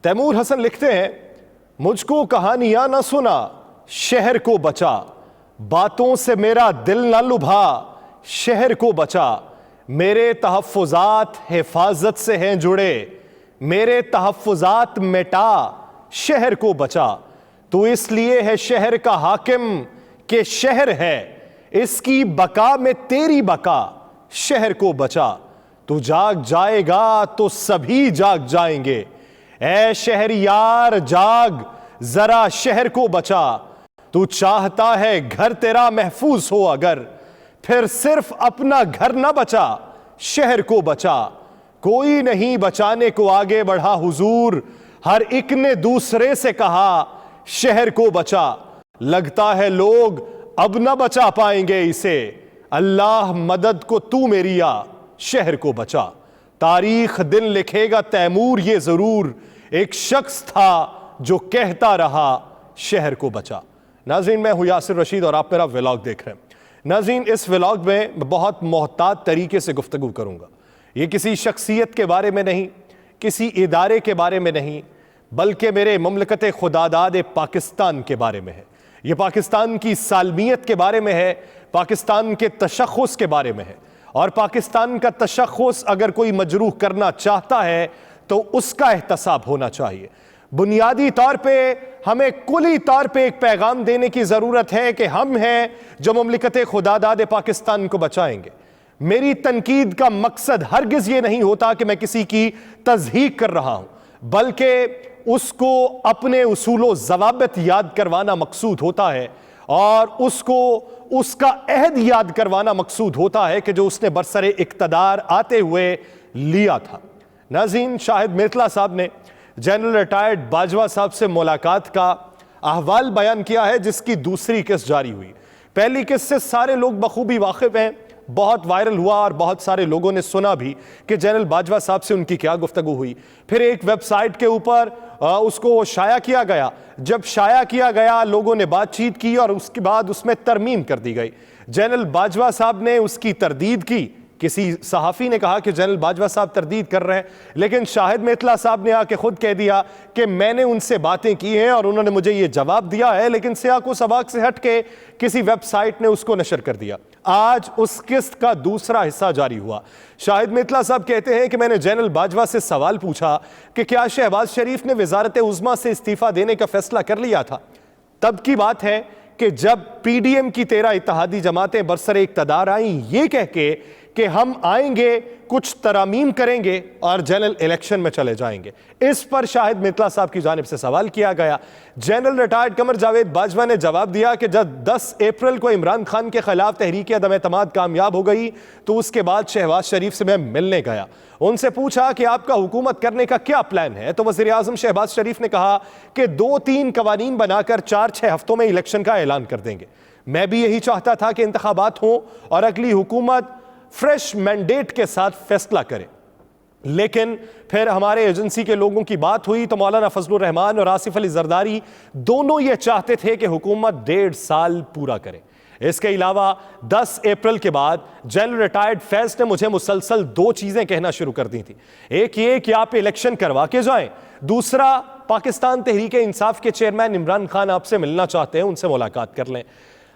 तैमूर हसन लिखते हैं, मुझको कहानियां ना सुना, शहर को बचा, बातों से मेरा दिल ना लुभा, शहर को बचा, मेरे तहफ़्फ़ुज़ात हिफाजत से हैं जुड़े, मेरे तहफ़्फ़ुज़ात मिटा, शहर को बचा। तो इसलिए है शहर का हाकिम कि शहर है, इसकी बका में तेरी बका, शहर को बचा। तू जाग जाएगा तो सभी जाग जाएंगे, ऐ शहरियार जाग, जरा शहर को बचा। तू चाहता है घर तेरा महफूज हो अगर, फिर सिर्फ अपना घर ना बचा, शहर को बचा। कोई नहीं बचाने को आगे बढ़ा हुजूर, हर एक ने दूसरे से कहा, शहर को बचा। लगता है लोग अब ना बचा पाएंगे इसे, अल्लाह मदद को तू मेरी आ, शहर को बचा। तारीख दिन लिखेगा तैमूर ये जरूर, एक शख्स था जो कहता रहा, शहर को बचा। नाज़रीन, मैं हूं यासिर रशीद और आप मेरा व्लॉग देख रहे हैं। नाज़रीन, इस व्लॉग में बहुत मोहतात तरीके से गुफ्तगू करूंगा। ये किसी शख्सियत के बारे में नहीं, किसी इदारे के बारे में नहीं, बल्कि मेरे मुमलकत खुदादाद पाकिस्तान के बारे में है। ये पाकिस्तान की सालमियत के बारे में है, पाकिस्तान के तशख़्ख़ुस के बारे में है। और पाकिस्तान का तशख़्ख़ुस अगर कोई मजरूह करना चाहता है तो उसका एहतसाब होना चाहिए। बुनियादी तौर पे हमें कुली तौर पे एक पैगाम देने की ज़रूरत है कि हम हैं जो मुमलिकत खुदादाद पाकिस्तान को बचाएंगे। मेरी तनकीद का मकसद हरगिज़ ये नहीं होता कि मैं किसी की तज़हीक कर रहा हूँ, बल्कि उसको अपने उसूलो ज़वाबित याद करवाना मकसूद होता है और उसको उसका अहद याद करवाना मकसूद होता है कि जो उसने बरसरे इक़्तिदार आते हुए लिया था। नाज़रीन, शाहिद मिर्तला साहब ने जनरल रिटायर्ड बाजवा साहब से मुलाकात का अहवाल बयान किया है, जिसकी दूसरी किस्त जारी हुई। पहली किस्त से सारे लोग बखूबी वाकिफ हैं, बहुत वायरल हुआ और बहुत सारे लोगों ने सुना भी कि जनरल बाजवा साहब से उनकी क्या गुफ्तगू हुई। फिर एक वेबसाइट के ऊपर उसको शाया किया गया। जब शाया किया गया, लोगों ने बातचीत की और उसके बाद उसमें तरमीम कर दी गई। जनरल बाजवा साहब ने उसकी तरदीद की। किसी सहाफ़ी ने कहा कि जनरल बाजवा साहब तरदीद कर रहे हैं, लेकिन शाहिद मिर्तला साहब ने आके खुद कह दिया कि मैंने उनसे बातें की हैं और उन्होंने मुझे ये जवाब दिया है, लेकिन सियाक व सबाक से हट के किसी वेबसाइट ने उसको नशर कर दिया। आज उस किस्त का दूसरा हिस्सा जारी हुआ। शाहिद मिर्तला साहब कहते हैं कि मैंने जनरल बाजवा से सवाल पूछा कि क्या शहबाज शरीफ ने वजारत उज़्मा से इस्तीफा देने का फैसला कर लिया था। तब की बात है कि जब PDM की 13 इत्तेहादी जमातें बरसरे इक़्तिदार आई ये कह के कि हम आएंगे, कुछ तरामीम करेंगे और जनरल इलेक्शन में चले जाएंगे। इस पर शाहिद मिर्तला साहब की जानिब से सवाल किया गया। जनरल रिटायर्ड कमर जावेद बाजवा ने जवाब दिया कि जब 10 अप्रैल को इमरान खान के खिलाफ तहरीक अदम एतमाद कामयाब हो गई तो उसके बाद शहबाज शरीफ से मैं मिलने गया। उनसे पूछा कि आपका हुकूमत करने का क्या प्लान है, तो वज़ीर आज़म शहबाज शरीफ ने कहा कि 2-3 कवानीन बनाकर 4-6 हफ्तों में इलेक्शन का ऐलान कर देंगे। मैं भी यही चाहता था कि इंतखाबात हों और अगली हुकूमत फ्रेश मैंडेट के साथ फैसला करे, लेकिन फिर हमारे एजेंसी के लोगों की बात हुई तो मौलाना फजलुर रहमान और आसिफ अली जरदारी दोनों ये चाहते थे कि हुकूमत 1.5 साल पूरा करे। इसके अलावा 10 अप्रैल के बाद जनरल रिटायर्ड फैज ने मुझे मुसलसल 2 चीजें कहना शुरू कर दी थी। एक ये कि आप इलेक्शन करवा के जाएं, दूसरा पाकिस्तान तहरीक इंसाफ के चेयरमैन इमरान खान आपसे मिलना चाहते हैं, उनसे मुलाकात कर लें।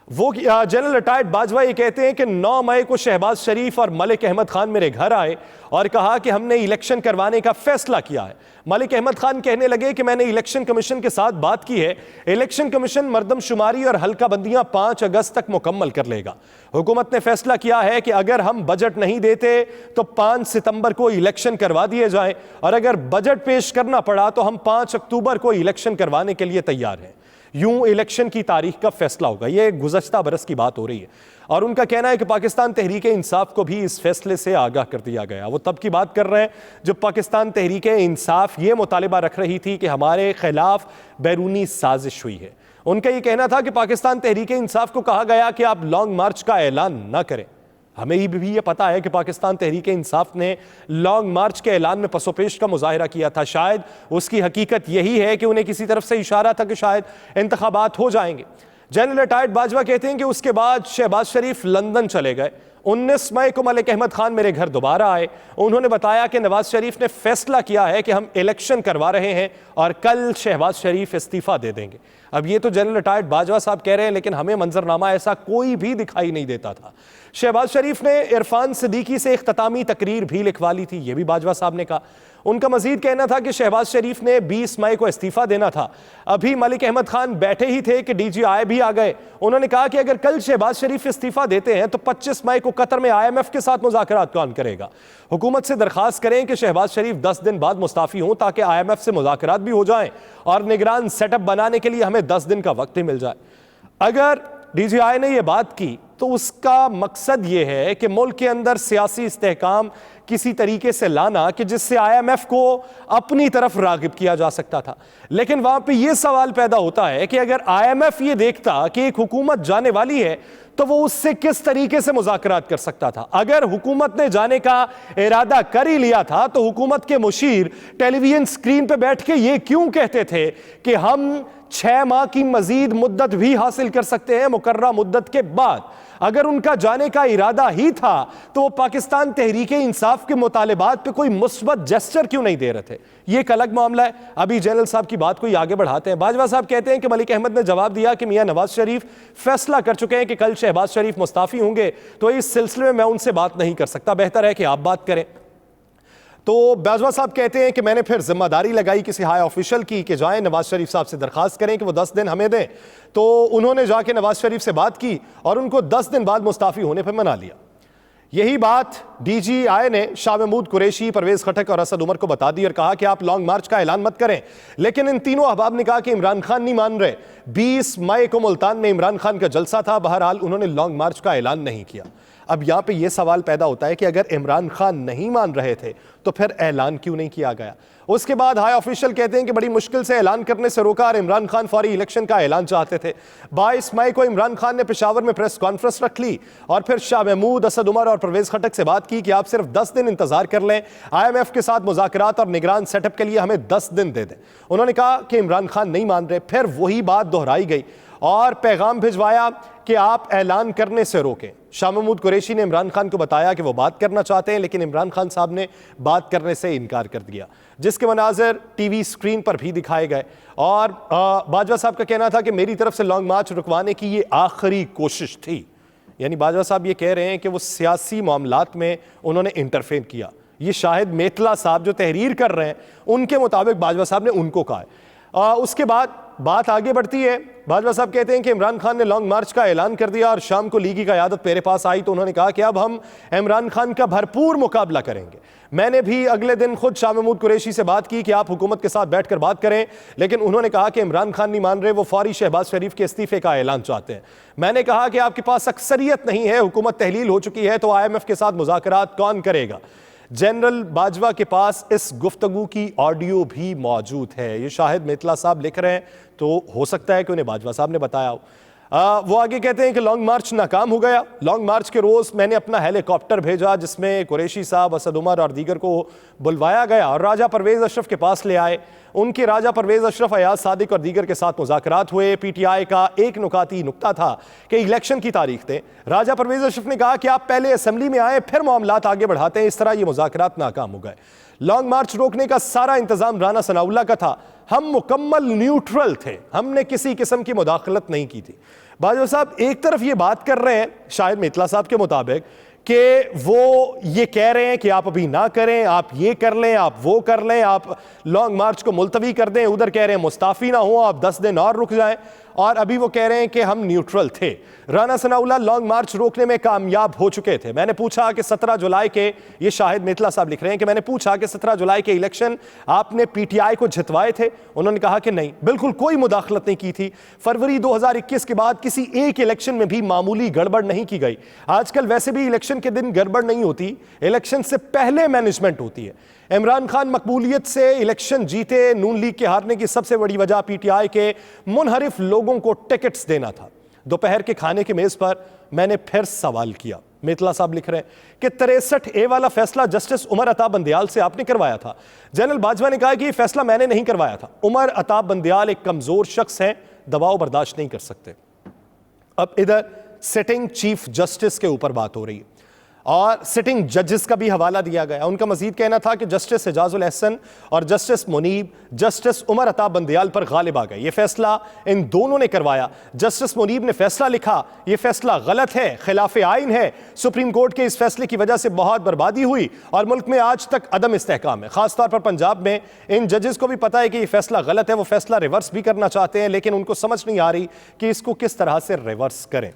वो जनरल रिटायर्ड बाजवा ये कहते हैं कि 9 मई को शहबाज शरीफ और मलिक अहमद खान मेरे घर आए और कहा कि हमने इलेक्शन करवाने का फैसला किया है। मलिक अहमद खान कहने लगे कि मैंने इलेक्शन कमीशन के साथ बात की है, इलेक्शन कमीशन मरदमशुमारी और हल्का बंदियां 5 अगस्त तक मुकम्मल कर लेगा। हुकूमत ने फैसला किया है कि अगर हम बजट नहीं देते तो 5 सितंबर को इलेक्शन करवा दिए जाएं और अगर बजट पेश करना पड़ा तो हम 5 अक्टूबर को इलेक्शन करवाने के लिए तैयार हैं। यूं इलेक्शन की तारीख का फैसला होगा। यह गुज़श्ता बरस की बात हो रही है और उनका कहना है कि पाकिस्तान तहरीक इंसाफ को भी इस फैसले से आगाह कर दिया गया। वो तब की बात कर रहे हैं जब पाकिस्तान तहरीक इंसाफ ये मुतालिबा रख रही थी कि हमारे खिलाफ बैरूनी साजिश हुई है। उनका ये कहना था कि पाकिस्तान तहरीक इंसाफ को कहा गया कि आप लॉन्ग मार्च का ऐलान ना करें। हमें भी ये पता है कि पाकिस्तान तहरीक इंसाफ ने लॉन्ग मार्च के ऐलान में पसोपेश का मुजाहिरा किया था। शायद उसकी हकीकत यही है कि उन्हें किसी तरफ से इशारा था कि शायद इंतखाबात हो जाएंगे। जनरल रिटायर्ड बाजवा कहते हैं कि उसके बाद शहबाज शरीफ लंदन चले गए। 19 मई को मलिक अहमद खान मेरे घर दोबारा आए। उन्होंने बताया कि नवाज शरीफ ने फैसला किया है कि हम इलेक्शन करवा रहे हैं और कल शहबाज शरीफ इस्तीफा दे देंगे। अब ये तो जनरल रिटायर्ड बाजवा साहब कह रहे हैं, लेकिन हमें मंजरनामा ऐसा कोई भी दिखाई नहीं देता था। शहबाज शरीफ ने इरफान सिद्दीकी से इख्तितामी तकरीर भी लिखवा ली थी, यह भी बाजवा साहब ने कहा। उनका मजीद कहना था कि शहबाज शरीफ ने 20 मई को इस्तीफा देना था। अभी मलिक अहमद खान बैठे ही थे कि DGI भी आ गए। उन्होंने कहा कि अगर कल शहबाज शरीफ इस्तीफा देते हैं तो 25 मई को कतर में IMF के साथ मुज़ाकरात कौन करेगा। हुकूमत से दरखास्त करें कि शहबाज शरीफ 10 दिन बाद मुस्ताफी हों ताकि IMF से मुज़ाकरात भी हो जाएं और निगरान सेटअप बनाने के लिए हमें 10 दिन का वक्त ही मिल जाए। अगर DGI ने यह बात की तो उसका मकसद यह है कि मुल्क के अंदर सियासी इस्तेहकाम किसी तरीके से लाना कि जिससे IMF को अपनी तरफ रागिब किया जा सकता था। लेकिन वहां पे यह सवाल पैदा होता है कि अगर IMF ये देखता कि एक हुकूमत जाने वाली है तो वो उससे किस तरीके से मुज़ाकरात कर सकता था। अगर हुकूमत ने जाने का इरादा कर ही लिया था तो हुकूमत के मुशीर टेलीविजन स्क्रीन पे बैठ के ये क्यों कहते थे कि हम 6 माह की मजीद मुद्दत भी हासिल कर सकते हैं मुकर्रर मुद्दत के बाद। अगर उनका जाने का इरादा ही था तो वो पाकिस्तान तहरीके इंसाफ के मुतालिबात पे कोई मुस्बत जेस्चर क्यों नहीं दे रहे थे। ये एक अलग मामला है। अभी जनरल साहब की बात को आगे बढ़ाते हैं। बाजवा साहब कहते हैं कि मलिक अहमद ने जवाब दिया कि मियां नवाज शरीफ फैसला कर चुके हैं कि कल शहबाज शरीफ मुस्ताफी होंगे, तो इस सिलसिले में मैं उनसे बात नहीं कर सकता, बेहतर है कि आप बात करें। तो बाजवा साहब कहते हैं कि मैंने फिर जिम्मेदारी लगाई किसी हाई ऑफिशियल की कि जाएं नवाज शरीफ साहब से दरखास्त करें कि वो 10 दिन हमें दें। तो उन्होंने जाके नवाज शरीफ से बात की और उनको 10 दिन बाद मुस्ताफी होने पर मना लिया। यही बात DGI ने शाह महमूद कुरैशी, परवेज खटक और असद उमर को बता दी और कहा कि आप लॉन्ग मार्च का ऐलान मत करें। लेकिन इन तीनों अहबाब ने कहा कि इमरान खान नहीं मान रहे। 20 मई को मुल्तान में इमरान खान का जलसा था, बहरहाल उन्होंने लॉन्ग मार्च का ऐलान नहीं किया। अब यहां पे यह सवाल पैदा होता है कि अगर इमरान खान नहीं मान रहे थे तो फिर ऐलान क्यों नहीं किया गया। उसके बाद हाई ऑफिशियल कहते हैं कि बड़ी मुश्किल से ऐलान करने से रोका और इमरान खान फौरी इलेक्शन का ऐलान चाहते थे। 22 मई को इमरान खान ने पेशावर में प्रेस कॉन्फ्रेंस रख ली और फिर शाह महमूद, असद उमर और परवेज खटक से बात की कि आप सिर्फ 10 दिन इंतजार कर लें, IMF के साथ मुज़ाकरात और निगरान सेटअप के लिए हमें 10 दिन दे दें। उन्होंने कहा कि इमरान खान नहीं मान रहे। फिर वही बात दोहराई गई और पैगाम भिजवाया कि आप ऐलान करने से रोकें। शाह महमूद कुरैशी ने इमरान खान को बताया कि वो बात करना चाहते हैं, लेकिन इमरान खान साहब ने बात करने से इनकार कर दिया, जिसके मनाजर टीवी स्क्रीन पर भी दिखाए गए। और बाजवा साहब का कहना था कि मेरी तरफ से लॉन्ग मार्च रुकवाने की ये आखिरी कोशिश थी। यानी बाजवा साहब ये कह रहे हैं कि वो सियासी मामलात में उन्होंने इंटरफेयर किया। ये शाहिद मेतला साहब जो तहरीर कर रहे हैं उनके मुताबिक बाजवा साहब ने उनको कहा है। उसके बाद बात आगे बढ़ती है। बाजवा साहब कहते हैं कि इमरान खान ने लॉन्ग मार्च का ऐलान कर दिया और शाम को लीगी क़यादत मेरे पास आई तो उन्होंने कहा कि अब हम इमरान खान का भरपूर मुकाबला करेंगे। मैंने भी अगले दिन खुद शाह महमूद कुरैशी से बात की कि आप हुकूमत के साथ बैठकर बात करें, लेकिन उन्होंने कहा कि इमरान खान नहीं मान रहे, वो फौरी शहबाज शरीफ के इस्तीफे का ऐलान चाहते हैं। मैंने कहा कि आपके पास अक्सरियत नहीं है, हुकूमत तहलील हो चुकी है, तो IMF के साथ मुज़ाकरात कौन करेगा। जनरल बाजवा के पास इस गुफ्तगू की ऑडियो भी मौजूद है। ये शाहिद मेतला साहब लिख रहे हैं, तो हो सकता है कि उन्हें बाजवा साहब ने बताया हो। वो आगे कहते हैं कि लॉन्ग मार्च नाकाम हो गया। लॉन्ग मार्च के रोज़ मैंने अपना हेलीकॉप्टर भेजा जिसमें कुरैशी साहब, असद उमर और दीगर को बुलवाया गया और राजा परवेज अशरफ के पास ले आए। उनके राजा परवेज अशरफ, अयाज सादिक और दीगर के साथ मुज़ाकरात हुए। PTI का एक नुकाती नुक्ता था कि इलेक्शन की तारीख थे। राजा परवेज अशरफ ने कहा कि आप पहले असेंबली में आए फिर मामलात आगे बढ़ाते हैं। इस तरह ये मुज़ाकरात नाकाम हो गए। लॉन्ग मार्च रोकने का सारा इंतजाम राना सनाउल्लाह का था। हम मुकम्मल न्यूट्रल थे, हमने किसी किस्म की मुदाखलत नहीं की थी। बाजवा साहब एक तरफ ये बात कर रहे हैं शाहिद मेतला साहब के मुताबिक कि वो ये कह रहे हैं कि आप अभी ना करें, आप ये कर लें, आप वो कर लें, आप लॉन्ग मार्च को मुलतवी कर दें। उधर कह रहे हैं मुस्ताफी ना हो, आप 10 दिन और रुक जाएं। और अभी वो कह रहे हैं कि हम न्यूट्रल थे। राना सनाउल्लाह लॉन्ग मार्च रोकने में कामयाब हो चुके थे। मैंने पूछा कि 17 जुलाई के, ये शाहिद मेतला साहब लिख रहे हैं कि मैंने पूछा कि 17 जुलाई के इलेक्शन आपने PTI को जितवाए थे। उन्होंने कहा कि नहीं, बिल्कुल कोई मुदाखलत नहीं की थी। फरवरी 2021 के बाद किसी एक इलेक्शन में भी मामूली गड़बड़ नहीं की गई। आजकल वैसे भी इलेक्शन के दिन गड़बड़ नहीं होती, इलेक्शन से पहले मैनेजमेंट होती है। इमरान खान मकबूलियत से इलेक्शन जीते, नून लीग के हारने की सबसे बड़ी वजह PTI के मुनहरिफ लोगों को टिकट्स देना था। दोपहर के खाने की मेज पर मैंने फिर सवाल किया। मेतला साहब लिख रहे हैं कि 63A वाला फैसला जस्टिस उमर अता बंदियाल से आपने करवाया था। जनरल बाजवा ने कहा कि यह फैसला मैंने नहीं करवाया था। उमर अता बंदियाल एक कमजोर शख्स हैं, दबाव बर्दाश्त नहीं कर सकते। अब इधर सिटिंग चीफ जस्टिस के ऊपर बात हो रही है। और सिटिंग जजेस का भी हवाला दिया गया। उनका मजीद कहना था कि जस्टिस एजाजुल एहसन और जस्टिस मुनीब जस्टिस उमर अता बंदियाल पर गालिब आ गए। यह फैसला इन दोनों ने करवाया। जस्टिस मुनीब ने फैसला लिखा, यह फैसला गलत है, खिलाफ आइन है। सुप्रीम कोर्ट के इस फैसले की वजह से बहुत बर्बादी हुई और मुल्क में आज तक अदम इस्तेहकाम है। खासतौर पर पंजाब में इन जजेस को भी पता है कि यह फैसला गलत है। वो फैसला रिवर्स भी करना चाहते हैं, लेकिन उनको समझ नहीं आ रही कि इसको किस तरह से रिवर्स करें।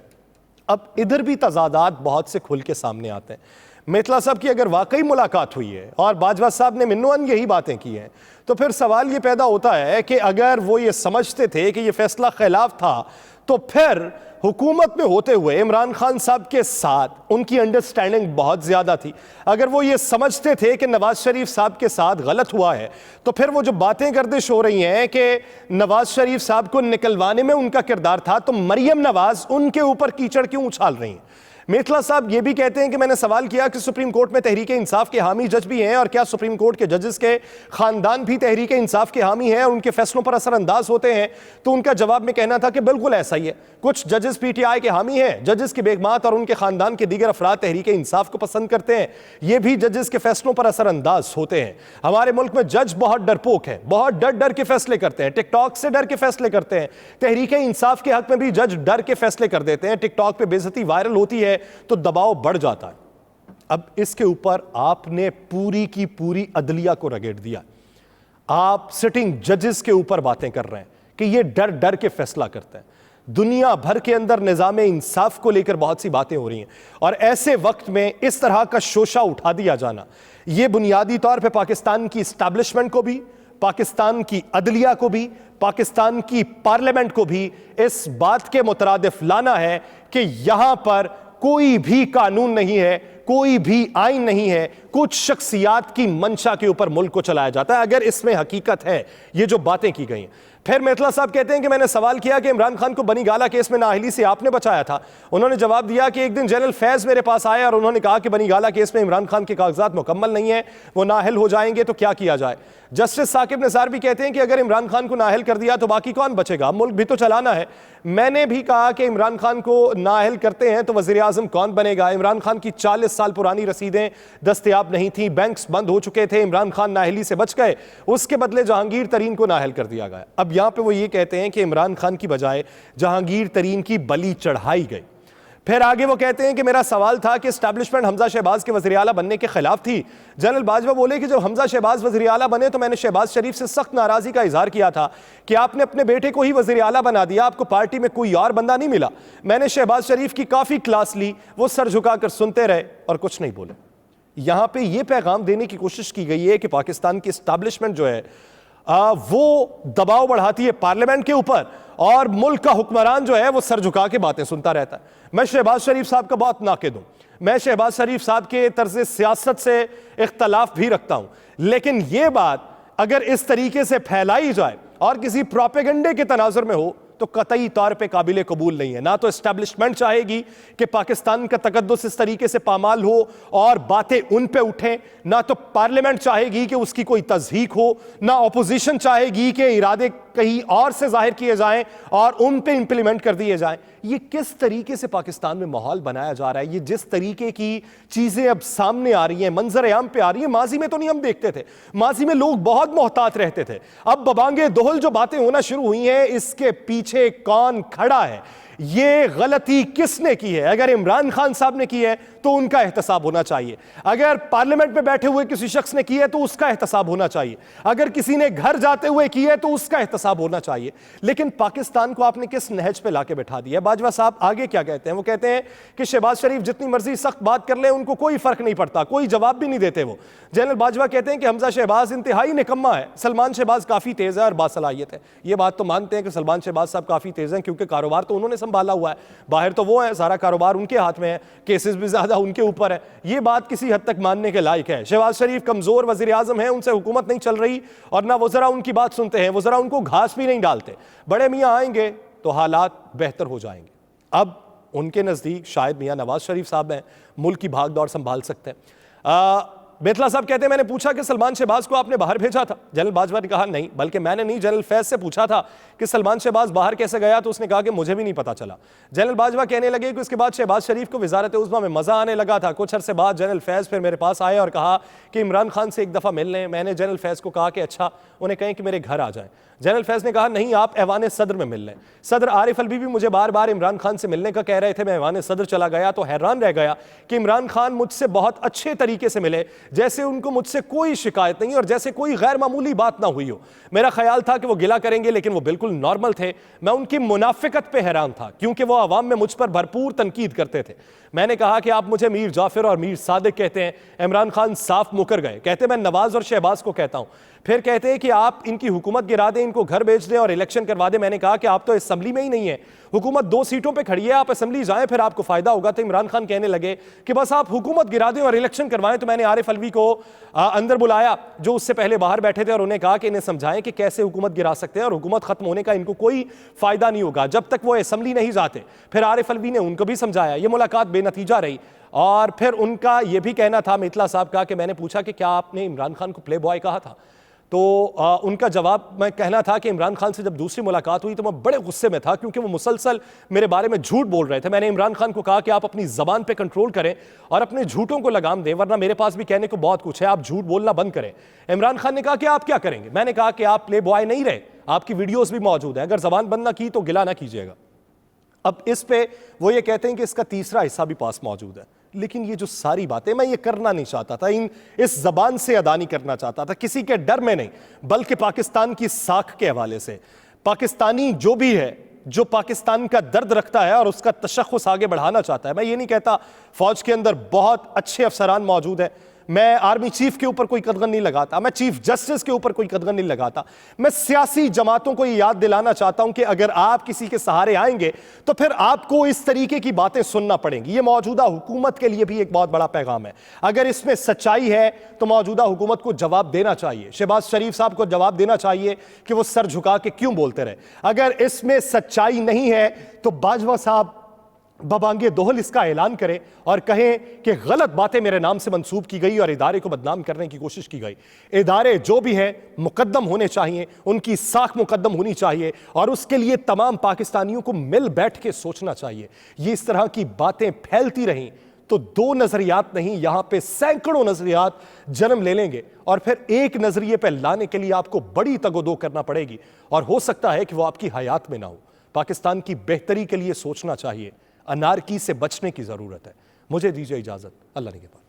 अब इधर भी तजादात बहुत से खुल के सामने आते हैं। मिथला साहब की अगर वाकई मुलाकात हुई है और बाजवा साहब ने मिन्नुअन यही बातें की हैं, तो फिर सवाल ये पैदा होता है कि अगर वो ये समझते थे कि ये फैसला खिलाफ था, तो फिर हुकूमत में होते हुए इमरान खान साहब के साथ उनकी अंडरस्टैंडिंग बहुत ज्यादा थी। अगर वो ये समझते थे कि नवाज शरीफ साहब के साथ गलत हुआ है, तो फिर वो जो बातें गर्दिश हो रही हैं कि नवाज शरीफ साहब को निकलवाने में उनका किरदार था, तो मरियम नवाज उनके ऊपर कीचड़ क्यों उछाल रही हैं? मिथला साहब ये भी कहते हैं कि मैंने सवाल किया कि सुप्रीम कोर्ट में तहरीक इंसाफ के हामी जज भी हैं, और क्या सुप्रीम कोर्ट के जजेस के खानदान भी तहरीक इंसाफ के हामी हैं और उनके फैसलों पर असरअंदाज होते हैं? तो उनका जवाब में कहना था कि बिल्कुल ऐसा ही है। कुछ जजेस पीटीआई के हामी हैं, जजेस की बेगमात और उनके खानदान के दीगर अफराद तहरीक इंसाफ को पसंद करते हैं, ये भी जजेस के फैसलों पर असरअंदाज होते हैं। हमारे मुल्क में जज बहुत डरपोक है, बहुत डर डर के फैसले करते हैं, टिकटॉक से डर के फैसले करते हैं। तहरीक इंसाफ के हक में भी जज डर के फैसले कर देते हैं। टिकटॉक पे बेइज्जती वायरल होती है तो दबाव बढ़ जाता है। अब इसके ऊपर आपने पूरी की पूरी अदलिया को रगेड़ दिया। आप सिटिंग जजेस के ऊपर बातें कर रहे हैं कि ये डर डर के फैसला करते हैं। दुनिया भर के अंदर निजाम इंसाफ को लेकर बहुत सी बातें हो रही हैं, और ऐसे वक्त में इस तरह का शोशा उठा दिया जाना, यह बुनियादी तौर पर पाकिस्तान की इस्टेब्लिशमेंट को भी, पाकिस्तान की अदलिया को भी, पाकिस्तान की पार्लियामेंट को भी इस बात के मुतरादिफ लाना है कि यहां पर कोई भी कानून नहीं है, कोई भी आइन नहीं है, कुछ शख्सियात की मंशा के ऊपर मुल्क को चलाया जाता है। अगर इसमें हकीकत है ये जो बातें की गई हैं। फिर मिथला साहब कहते हैं कि मैंने सवाल किया कि इमरान खान को बनी गाला केस में नाअहली से आपने बचाया था। उन्होंने जवाब दिया कि एक दिन जनरल फैज मेरे पास आए और उन्होंने कहा कि बनी गाला केस में इमरान खान के कागजात मुकम्मल नहीं है, वो नाअहल हो जाएंगे, तो क्या किया जाए। जस्टिस साकिब निसार भी कहते हैं कि अगर इमरान खान को नाअहल कर दिया तो बाकी कौन बचेगा, मुल्क भी तो चलाना है। मैंने भी कहा कि इमरान खान को नाअहल करते हैं तो वजीर आजम कौन बनेगा। इमरान खान की 40 साल पुरानी रसीदें दस्तयाब नहीं थी, बैंक्स बंद हो चुके थे, इमरान खान नाअहली से बच गए, उसके बदले जहांगीर तरीन को नाअहल कर दिया गया। अब यहां पे वो ये कहते हैं कि इमरान खान की बजाय जहांगीर तरीन की बलि चढ़ाई गई। फिर आगे वो कहते हैं कि मेरा सवाल था कि एस्टैब्लिशमेंट हमजा शहबाज के वज़ीर आला बनने के खिलाफ थी। जनरल बाजवा बोले कि जब हमजा शहबाज वज़ीर आला बने तो मैंने शहबाज शरीफ से सख्त नाराज़गी का इजहार किया था कि आपने अपने बेटे को ही वज़ीर आला बना दिया, आपको पार्टी में कोई और बंदा नहीं मिला। मैंने शहबाज शरीफ की काफ़ी क्लास ली, वो सर झुकाकर सुनते रहे और कुछ नहीं बोले। यहां पर यह पैगाम देने की कोशिश की गई है कि पाकिस्तान की एस्टैब्लिशमेंट जो है वो दबाव बढ़ाती है पार्लियामेंट के ऊपर, और मुल्क का हुक्मरान जो है वो सर झुका के बातें सुनता रहता है। मैं शहबाज शरीफ साहब का बहुत नाकिद हूं, मैं शहबाज शरीफ साहब के तर्ज सियासत से इख्तलाफ भी रखता हूं, लेकिन यह बात अगर इस तरीके से फैलाई जाए और किसी प्रोपेगेंडे के तनाजुर में हो तो कतई तौर पे काबिल कबूल नहीं है। ना तो एस्टैब्लिशमेंट चाहेगी कि पाकिस्तान का तकद्दुस इस तरीके से पामाल हो और बातें उन पे उठें, ना तो पार्लियामेंट चाहेगी कि उसकी कोई तज़हीक हो, ना अपोजिशन चाहेगी कि इरादे कहीं और से जाहिर किए जाएं और उन पे इंप्लीमेंट कर दिए जाएं। ये किस तरीके से पाकिस्तान में माहौल बनाया जा रहा है, ये जिस तरीके की चीजें अब सामने आ रही हैं, मंजर आम पे आ रही है, माजी में तो नहीं हम देखते थे। माजी में लोग बहुत मोहतात रहते थे, अब बबांगे दोहल जो बातें होना शुरू हुई हैं, इसके पीछे कौन खड़ा है, ये गलती किसने की है। अगर इमरान खान साहब ने की है तो उनका एहतसाब होना चाहिए, अगर पार्लियामेंट में बैठे हुए किसी शख्स ने की है तो उसका एहतसाब होना चाहिए, अगर किसी ने घर जाते हुए की है तो उसका एहतसाब होना चाहिए। लेकिन पाकिस्तान को आपने किस नहज पे लाके बैठा दिया। बाजवा साहब आगे क्या कहते हैं, वो कहते हैं कि शहबाज शरीफ जितनी मर्जी सख्त बात कर ले उनको कोई फर्क नहीं पड़ता, कोई जवाब भी नहीं देते। वो जनरल बाजवा कहते हैं कि हमजा शहबाज इंतहाई निकम्मा है, सलमान शहबाज काफी तेज है और बासलाहियत है। ये बात तो मानते हैं कि सलमान शहबाज साहब काफी तेज हैं, क्योंकि कारोबार तो उन्होंने संभाला हुआ है, बाहर तो वो है, सारा कारोबार उनके हाथ में है, केसेस भी ज्यादा उनके ऊपर है। ये बात किसी हद तक मानने के लायक है। शहबाज शरीफ कमजोर वजीर आजम है, उनसे हुकूमत नहीं चल रही और ना वो जरा उनकी बात सुनते हैं, वो जरा उनको घास भी नहीं डालते। बड़े मियाँ आएंगे तो हालात बेहतर हो जाएंगे। अब उनके नजदीक शायद मियाँ नवाज शरीफ साहब हैं, मुल्क की भाग दौड़ संभाल सकते हैं। बेतला साहब कहते हैं मैंने पूछा कि सलमान शहबाज को आपने बाहर भेजा था। जनरल बाजवा ने कहा नहीं, बल्कि मैंने नहीं, जनरल फैज से पूछा था कि सलमान शहबाज बाहर कैसे गया, तो उसने कहा कि मुझे भी नहीं पता चला। जनरल बाजवा कहने लगे कि उसके बाद शहबाज शरीफ को वजारत उज़्मा में मजा आने लगा था। कुछ अरसे बाद जनरल फैज फिर मेरे पास आए और कहा कि इमरान खान से एक दफा मिल लें। मैंने जनरल फैज को कहा कि अच्छा, उन्हें कहें कि मेरे घर आ जाएं। जनरल फैज ने कहा नहीं, आप ऐवान सदर में मिल लें। सदर आरिफ अलवी भी मुझे बार बार इमरान खान से मिलने का कह रहे थे। मैं ऐवान सदर चला गया तो हैरान रह गया कि इमरान खान मुझसे बहुत अच्छे तरीके से मिले, जैसे उनको मुझसे कोई शिकायत नहीं और जैसे कोई गैर मामूली बात ना हुई हो। मेरा ख्याल था कि वो गिला करेंगे, लेकिन वो बिल्कुल नॉर्मल थे। मैं उनकी मुनाफिकत पे हैरान था, क्योंकि वो आवाम में मुझ पर भरपूर तनकीद करते थे। मैंने कहा कि आप मुझे मीर जाफर और मीर सादिक कहते हैं। इमरान खान साफ मुकर गए, कहते मैं नवाज और शहबाज को कहता हूं। फिर कहते हैं कि आप इनकी हुकूमत गिरा दें, इनको घर भेज दें और इलेक्शन करवा दें। मैंने कहा कि आप तो असेंबली में ही नहीं है, हुकूमत 2 सीटों पे खड़ी है, आप असेंबली जाएं, फिर आपको फायदा होगा। तो इमरान खान कहने लगे कि बस आप हुकूमत गिरा दें और इलेक्शन करवाएं। तो मैंने आरिफ अलवी को अंदर बुलाया, जो उससे पहले बाहर बैठे थे, और उन्हें कहा कि इन्हें समझाएं कि कैसे हुकूमत गिरा सकते हैं और हुकूमत खत्म होने का इनको कोई फायदा नहीं होगा जब तक वो असेंबली नहीं जाते। फिर आरिफ अलवी ने उनको भी समझाया। ये मुलाकात बेनतीजा रही और फिर उनका यह भी कहना था, मितला साहब का, कि मैंने पूछा कि क्या आपने इमरान खान को प्ले बॉय कहा था, तो उनका जवाब मैं कहना था कि इमरान खान से जब दूसरी मुलाकात हुई तो मैं बड़े गुस्से में था, क्योंकि वो मुसलसल मेरे बारे में झूठ बोल रहे थे। मैंने इमरान खान को कहा कि आप अपनी जबान पे कंट्रोल करें और अपने झूठों को लगाम दें, वरना मेरे पास भी कहने को बहुत कुछ है, आप झूठ बोलना बंद करें। इमरान खान ने कहा कि आप क्या करेंगे। मैंने कहा कि आप प्ले बॉय नहीं रहे, आपकी वीडियोस भी मौजूद है, अगर जबान बंद ना की तो गिला ना कीजिएगा। अब इस पे वो ये कहते हैं कि इसका तीसरा हिस्सा भी पास मौजूद है। लेकिन ये जो सारी बातें मैं ये करना नहीं चाहता था, इस जबान से अदा नहीं करना चाहता था, किसी के डर में नहीं, बल्कि पाकिस्तान की साख के हवाले से। पाकिस्तानी जो भी है, जो पाकिस्तान का दर्द रखता है और उसका तशख्खुस आगे बढ़ाना चाहता है, मैं ये नहीं कहता फौज के अंदर बहुत अच्छे अफसरान मौजूद हैं, मैं आर्मी चीफ के ऊपर कोई कदगन नहीं लगाता, मैं चीफ जस्टिस के ऊपर कोई कदगन नहीं लगाता। मैं सियासी जमातों को ये याद दिलाना चाहता हूं कि अगर आप किसी के सहारे आएंगे तो फिर आपको इस तरीके की बातें सुनना पड़ेंगी। ये मौजूदा हुकूमत के लिए भी एक बहुत बड़ा पैगाम है। अगर इसमें सच्चाई है तो मौजूदा हुकूमत को जवाब देना चाहिए, शहबाज शरीफ साहब को जवाब देना चाहिए कि वो सर झुका के क्यों बोलते रहे। अगर इसमें सच्चाई नहीं है तो बाजवा साहब बबांगे दोहल इसका ऐलान करें और कहें कि गलत बातें मेरे नाम से मंसूब की गई और इदारे को बदनाम करने की कोशिश की गई। इदारे जो भी हैं मुकद्दम होने चाहिए, उनकी साख मुकद्दम होनी चाहिए और उसके लिए तमाम पाकिस्तानियों को मिल बैठ के सोचना चाहिए। ये इस तरह की बातें फैलती रहीं तो 2 नजरियात नहीं, यहां पे सैकड़ों नजरियात जन्म ले लेंगे और फिर एक नजरिए पे लाने के लिए आपको बड़ी तगोदो करना पड़ेगी और हो सकता है कि वो आपकी हयात में ना हो। पाकिस्तान की बेहतरी के लिए सोचना चाहिए, अनारकी से बचने की जरूरत है। मुझे दीजिए इजाजत, अल्लाह ने के पास।